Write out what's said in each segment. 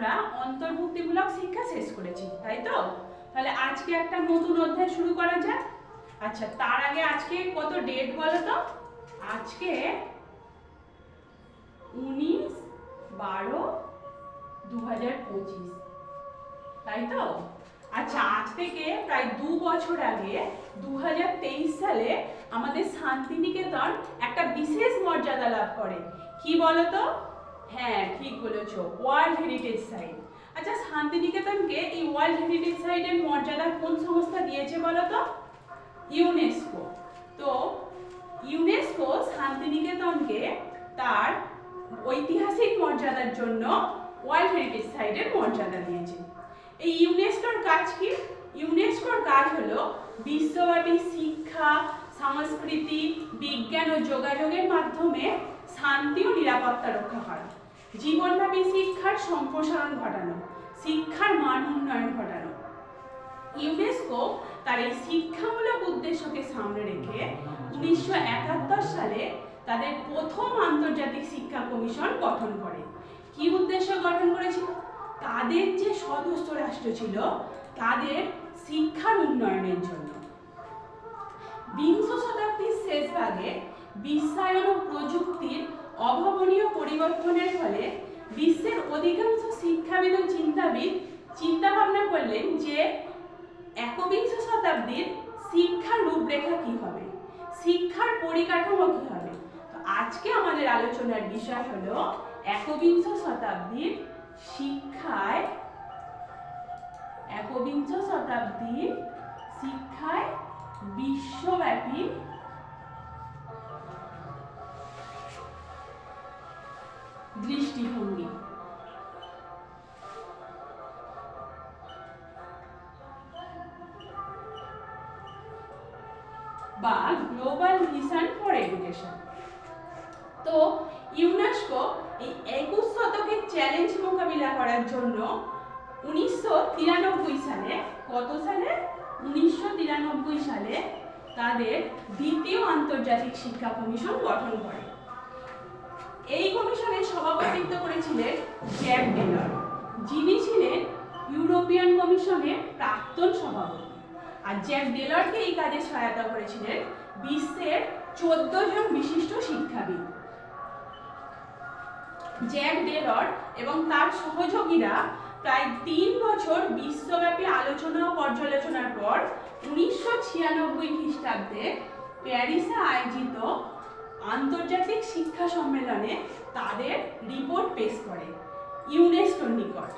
আমরা অন্তর্ভুক্তিমূলক শিক্ষা শেষ করেছি, তাই তো? তাহলে আজকে একটা নতুন অধ্যায় শুরু করা যাক। আচ্ছা, তার আগে আজকে কত ডেট বলো তো? আজকে 19/12/2025, তাই তো? আচ্ছা, আজ থেকে প্রায় 2 বছর আগে 2023 সালে আমাদের শান্তিনিকেতন একটা বিশেষ মর্যাদা লাভ করে। কি বলো তো? হ্যাঁ, ঠিক বলেছো, ওয়ার্ল্ড হেরিটেজ সাইট। আচ্ছা, শান্তিনিকেতনকে এই ওয়ার্ল্ড হেরিটেজ সাইটের মর্যাদা কোন সংস্থা দিয়েছে বলো তো? ইউনেস্কো। তো ইউনেস্কো শান্তিনিকেতনকে তার ঐতিহাসিক মর্যাদার জন্য ওয়ার্ল্ড হেরিটেজ সাইটের মর্যাদা দিয়েছে। এই ইউনেস্কোর কাজ কি? ইউনেস্কোর কাজ হলো বিশ্বব্যাপী শিক্ষা, সংস্কৃতি, বিজ্ঞান ও যোগাযোগের মাধ্যমে শান্তি ও নিরাপত্তা রক্ষা করা, জীবনব্যাপী শিক্ষার সম্প্রসারণ ঘটানো, শিক্ষার মান উন্নয়ন ঘটানো। ইউনেস্কো তার এই শিক্ষামূলক উদ্দেশ্যকে সামনে রেখে 1971 সালে তাদের প্রথম আন্তর্জাতিক শিক্ষা কমিশন গঠন করে। কি উদ্দেশ্য গঠন করেছিল? তাদের যে সদস্য রাষ্ট্র ছিল তাদের শিক্ষার উন্নয়নের জন্য। বিংশ শতাব্দীর শেষ ভাগে বিশ্বায়ন ও প্রযুক্তির অভাবনীয় পরিবর্তনের ফলে বিশ্বের অধিকাংশ শিক্ষাবিদ ও চিন্তাবিদ চিন্তা ভাবনা করলেন যে একবিংশ শতাব্দীর শিক্ষার রূপরেখা কি হবে, শিক্ষার পরিকাঠামো কি হবে। তো আজকে আমাদের আলোচনার বিষয় হলো একবিংশ শতাব্দীর শিক্ষায়, একবিংশ শতাব্দীর শিক্ষায় বিশ্বব্যাপী দৃষ্টিভঙ্গি। বা গ্লোবাল ভিশন ফর এডুকেশন। তো ইউনেস্কো এই 21 শতকের চ্যালেঞ্জ মোকাবিলা করার জন্য 1993 সালে, কত সালে? 1993 সালে তাদের দ্বিতীয় আন্তর্জাতিক শিক্ষা কমিশন গঠন করে। এই কমিশনের সভাপতিত্ব করেছিলেন জ্যাক ডেলর, যিনি ছিলেন ইউরোপিয়ান কমিশনের প্রাক্তন সভাপতি। আর জ্যাক ডেলরকে এই কাজে সহায়তা করেছিলেন বিশ্বের 14 জন বিশিষ্ট শিক্ষাবিদ। জ্যাক ডেলর এবং তার সহযোগীরা প্রায় 3 বছর বিশ্বব্যাপী আলোচনা ও পর্যালোচনার পর 1996 খ্রিস্টাব্দে প্যারিসে আয়োজিত আন্তর্জাতিক শিক্ষা সম্মেলনে তাদের রিপোর্ট পেশ করে ইউনেস্কোর নিকট।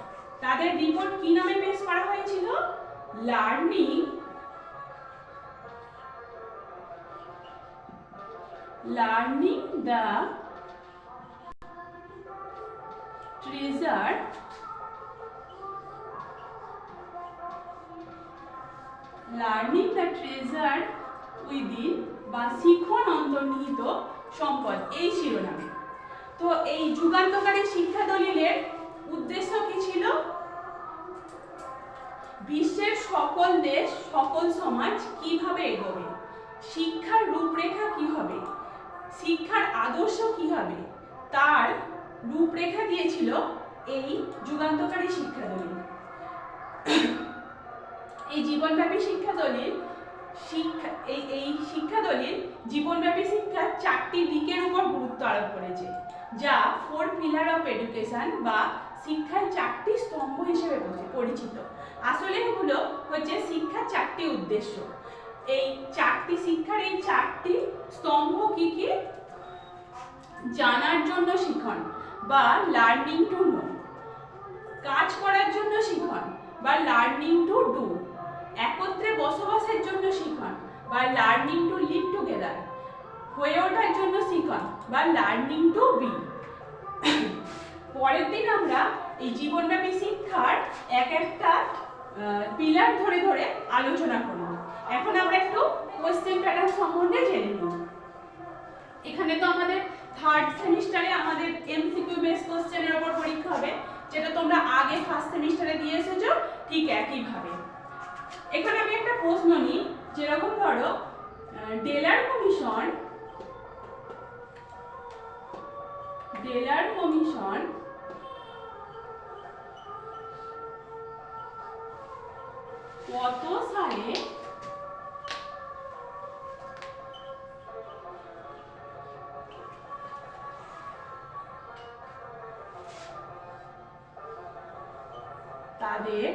তাদের রিপোর্ট কি নামে পেশ করা হয়েছিল? লার্নিং the treasure within বা শিখন অন্তর্নিহিত সম্পদ, এই শিরোনামে। তো এই যুগান্তকারী শিক্ষা দলিলের উদ্দেশ্য কি ছিল? বিশ্বের সকল দেশ, সকল সমাজ কিভাবে এগোবে, শিক্ষার রূপরেখা কি হবে, শিক্ষার আদর্শ কি হবে, তার রূপরেখা দিয়েছিল এই যুগান্তকারী শিক্ষা দলিল। এই জীবনব্যাপী শিক্ষা দলিল এই শিক্ষা দলিল জীবনব্যাপী শিক্ষার 4টি দিকের উপর গুরুত্ব আরোপ করেছে, যা 4 পিলার অফ এডুকেশন বা শিক্ষার 4টি স্তম্ভ হিসেবে পরিচিত। আসলে এগুলো হচ্ছে শিক্ষার 4টি উদ্দেশ্য। এই 4টি শিক্ষার এই 4টি স্তম্ভ কি কি? জানার জন্য শিখন বা লার্নিং টু নো, কাজ করার জন্য শিখন বা লার্নিং টু ডু, একত্রে বসবাসের জন্য শিখন বা লার্নিং টু লিভ টুগেদার, হয়ে ওঠার জন্য শিখন বা লার্নিং টু বি। পরের দিন আমরা এই জীবনব্যাপী শিক্ষার এক একটা পিলার ধরে ধরে আলোচনা করব। এখন আমরা একটু কোশ্চেন প্যাটার্ন সম্বন্ধে জেনে নিব। এখানে তো আমাদের 3rd সেমিস্টারে আমাদের এমসিকিউ বেস কোশ্চেনের উপর পরীক্ষা হবে, যেটা তোমরা আগে 1st সেমিস্টারে দিয়ে এসেছো ঠিক একই ভাবে। এখানে আমি একটা প্রশ্ন নিই, যেরকম ধরো ডেলার কমিশন কত সালে তাদের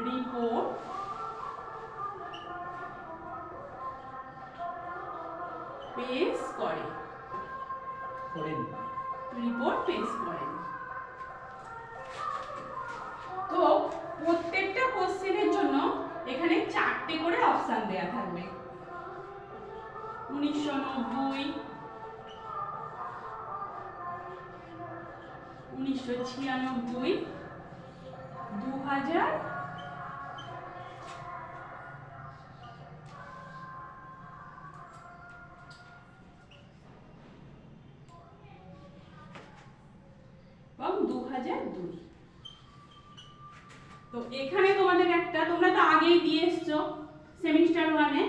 রিপোর্ট পেশ করে রিপোর্ট পেশ করেন। তো প্রত্যেকটা কোশ্চেনের জন্য এখানে 4টে করে অপশন দেয়া থাকবে। 1990, 1996, 2000 এবং 2002। তো এখানে তোমাদের একটা, তোমরা তো আগেই দিয়ে এসছো সেমিস্টার 1-এ,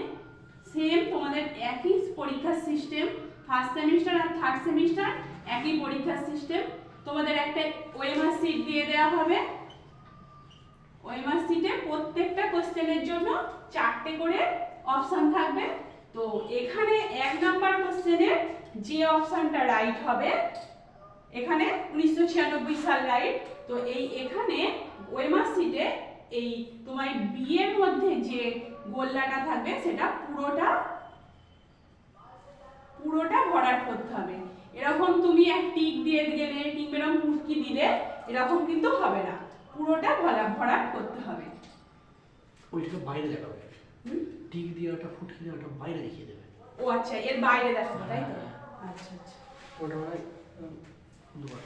সেম তোমাদের একই পরীক্ষার সিস্টেম, ফার্স্ট সেমিস্টার আর থার্ড সেমিস্টার একই পরীক্ষার সিস্টেম। তোমাদের একটা ওএমআর শিট দিয়ে দেওয়া হবে। ওএমআর শিটে প্রত্যেকটা কোশ্চেনের জন্য 4টে করে অপশন থাকবে। তো এখানে 1 নাম্বার কোশ্চেনের যে অপশনটা রাইট হবে, এখানে 1996 সাল রাইট। তো এখানে ওএমআর শিটে এই তোমার বি এর মধ্যে যে গোল্লাটা থাকবে সেটা পুরোটা ভরাট করতে হবে। এরকম তুমি এক টিক দিয়ে গেলে, কিংবা এরকম ফুটকি দিলে এরকম কিন্তু হবে না, পুরোটা ভরাট করতে হবে। ওইটা বাইরে দেখাবে, টিক দিয়ে ওটা ফুটকি দিয়ে ওটা বাইরে দেখিয়ে দেবে। ও আচ্ছা, এর বাইরে দেখাবে, তাই তো? আচ্ছা আচ্ছা, ওটা মানে দুবার